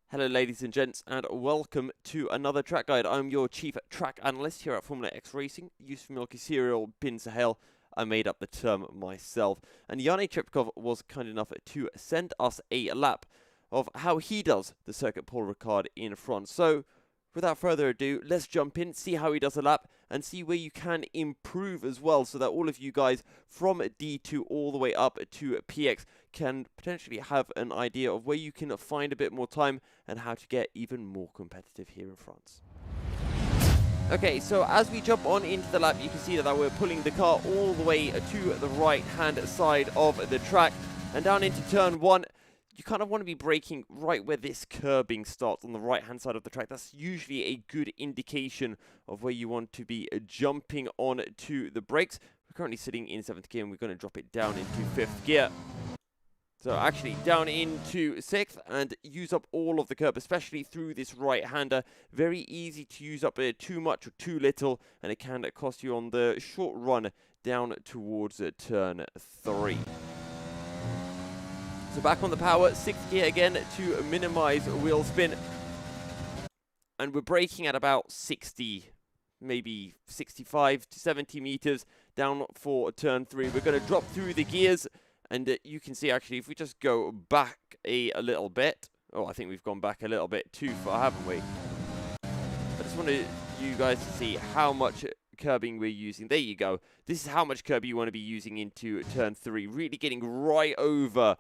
Hello ladies and gents, and welcome to another track guide. I'm your chief track analyst here at Formula X Racing. Used for Milky Serial, Bin Sahel. I made up the term myself. And Yanni Trpkov was kind enough to send us a lap of how he does the circuit Paul Ricard in front. So, without further ado, let's jump in, see how he does a lap, and see where you can improve as well, so that all of you guys from D2 all the way up to PX can potentially have an idea of where you can find a bit more time and how to get even more competitive here in France. Okay, so as we jump on into the lap, you can see that we're pulling the car all the way to the right-hand side of the track, and down into turn 1. You kind of want to be braking right where this curbing starts on the right-hand side of the track. That's usually a good indication of where you want to be jumping on to the brakes. We're currently sitting in 7th gear, and we're going to drop it down into 5th gear. So actually down into 6th and use up all of the curb, especially through this right-hander. Very easy to use up too much or too little, and it can cost you on the short run down towards turn 3. So back on the power, 6th gear again to minimize wheel spin. And we're braking at about 60, maybe 65 to 70 meters down for turn 3. We're going to drop through the gears. And you can see, actually, if we just go back a little bit. Oh, I think we've gone back a little bit too far, haven't we? I just wanted you guys to see how much curbing we're using. There you go. This is how much curb you want to be using into turn 3. Really getting right over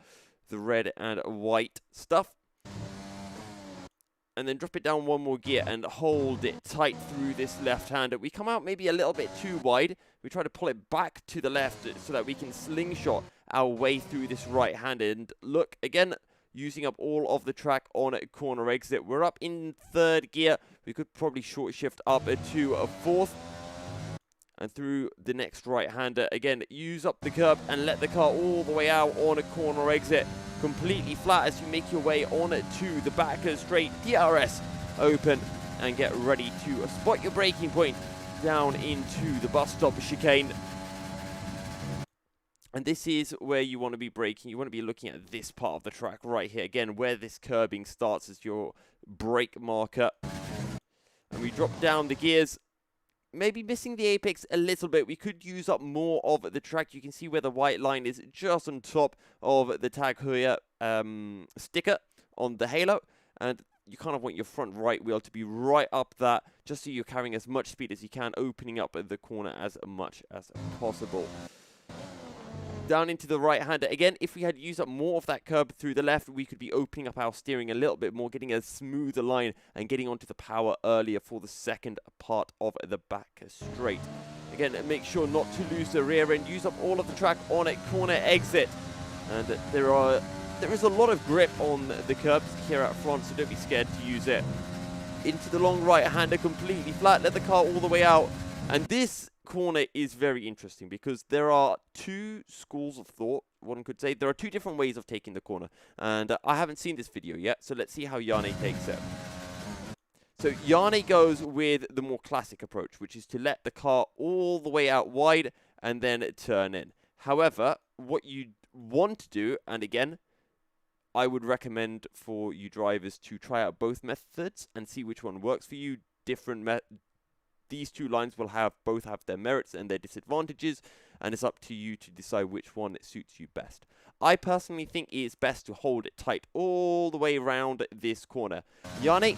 the red and white stuff. And then drop it down one more gear and hold it tight through this left-hander. We come out maybe a little bit too wide. We try to pull it back to the left so that we can slingshot our way through this right-hander. And look, again, using up all of the track on a corner exit. We're up in 3rd gear. We could probably short shift up to a 4th. And through the next right-hander, again, use up the curb and let the car all the way out on a corner exit. Completely flat as you make your way on to the back straight. DRS open and get ready to spot your braking point down into the bus stop chicane. And this is where you want to be braking. You want to be looking at this part of the track right here. Again, where this curbing starts as your brake marker. And we drop down the gears. Maybe missing the apex a little bit. We could use up more of the track. You can see where the white line is just on top of the Tag Heuer sticker on the halo. And you kind of want your front right wheel to be right up that, just so you're carrying as much speed as you can, opening up the corner as much as possible. Down into the right-hander. Again, if we had used up more of that curb through the left, we could be opening up our steering a little bit more, getting a smoother line and getting onto the power earlier for the second part of the back straight. Again, make sure not to lose the rear end. Use up all of the track on a corner exit. And there is a lot of grip on the curbs here at front, so don't be scared to use it. Into the long right-hander, completely flat. Let the car all the way out. And this corner is very interesting because there are two schools of thought, one could say. There are two different ways of taking the corner, and I haven't seen this video yet, so let's see how Yanni takes it. So Yanni goes with the more classic approach, which is to let the car all the way out wide and then turn in. However, what you want to do, and again, I would recommend for you drivers to try out both methods and see which one works for you. These two lines will both have their merits and their disadvantages, and it's up to you to decide which one suits you best. I personally think it is best to hold it tight all the way around this corner. Yanni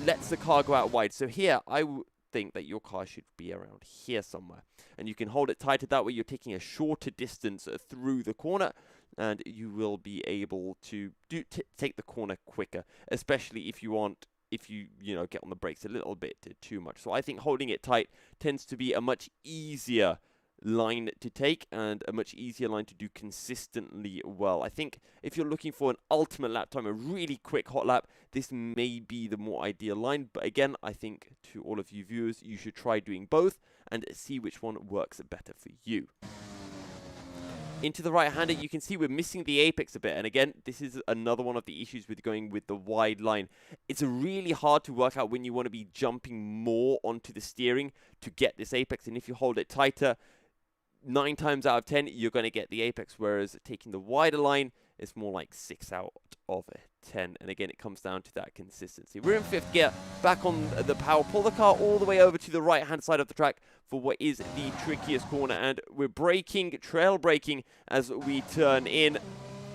lets the car go out wide, so here I would think that your car should be around here somewhere. And you can hold it tighter, that way you're taking a shorter distance through the corner, and you will be able to take the corner quicker, especially if you get on the brakes a little bit too much. So I think holding it tight tends to be a much easier line to take and a much easier line to do consistently well. I think if you're looking for an ultimate lap time, a really quick hot lap, this may be the more ideal line. But again, I think to all of you viewers, you should try doing both and see which one works better for you. Into the right-hander, you can see we're missing the apex a bit. And again, this is another one of the issues with going with the wide line. It's really hard to work out when you want to be jumping more onto the steering to get this apex. And if you hold it tighter, 9 times out of 10, you're going to get the apex. Whereas taking the wider line is more like 6 out of 10. And again, it comes down to that consistency. We're in 5th gear, back on the power. Pull the car all the way over to the right-hand side of the track for what is the trickiest corner. And we're braking, trail braking as we turn in.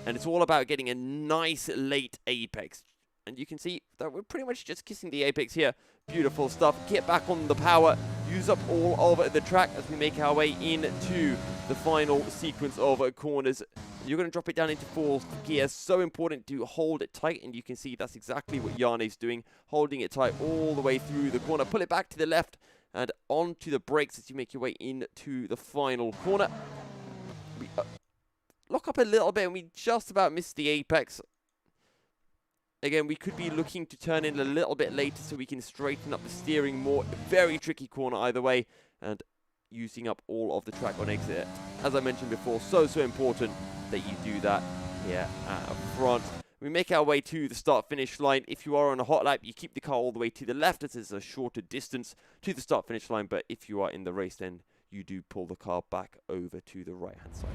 And it's all about getting a nice late apex. And you can see that we're pretty much just kissing the apex here. Beautiful stuff. Get back on the power. Use up all of the track as we make our way into the final sequence of corners. You're going to drop it down into 4th gear. So important to hold it tight. And you can see that's exactly what Jane's doing. Holding it tight all the way through the corner. Pull it back to the left and onto the brakes as you make your way into the final corner. We lock up a little bit and we just about missed the apex. Again, we could be looking to turn in a little bit later so we can straighten up the steering more. Very tricky corner either way. And using up all of the track on exit. As I mentioned before, so important that you do that here at front. We make our way to the start-finish line. If you are on a hot lap, you keep the car all the way to the left as it's a shorter distance to the start-finish line. But if you are in the race, then you do pull the car back over to the right-hand side.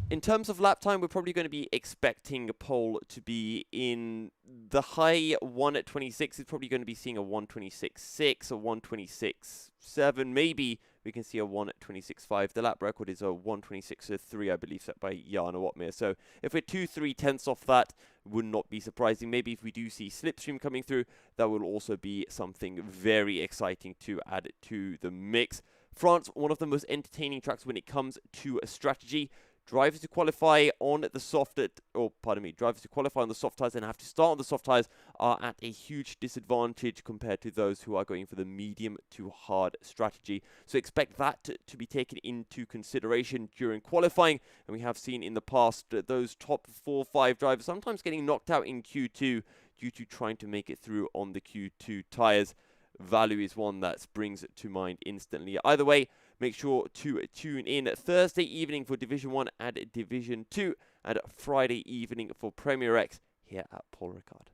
In terms of lap time, we're probably going to be expecting Paul to be in the high 1:26. It's probably going to be seeing a 1:26.6, a 1:26.7. Maybe we can see a 1:26.5. The lap record is a 1:26.3, I believe, set by Jan Watmir. So if we're 2-3 tenths off that, would not be surprising. Maybe if we do see slipstream coming through, that will also be something very exciting to add to the mix. France, one of the most entertaining tracks when it comes to a strategy. Drivers to qualify on the soft, drivers to qualify on the soft tyres and have to start on the soft tyres are at a huge disadvantage compared to those who are going for the medium to hard strategy. So expect that to be taken into consideration during qualifying. And we have seen in the past those top 4-5 drivers sometimes getting knocked out in Q2 due to trying to make it through on the Q2 tyres. Value is one that springs to mind instantly. Either way, make sure to tune in Thursday evening for Division 1 and Division 2 and Friday evening for Premier X here at Paul Ricard.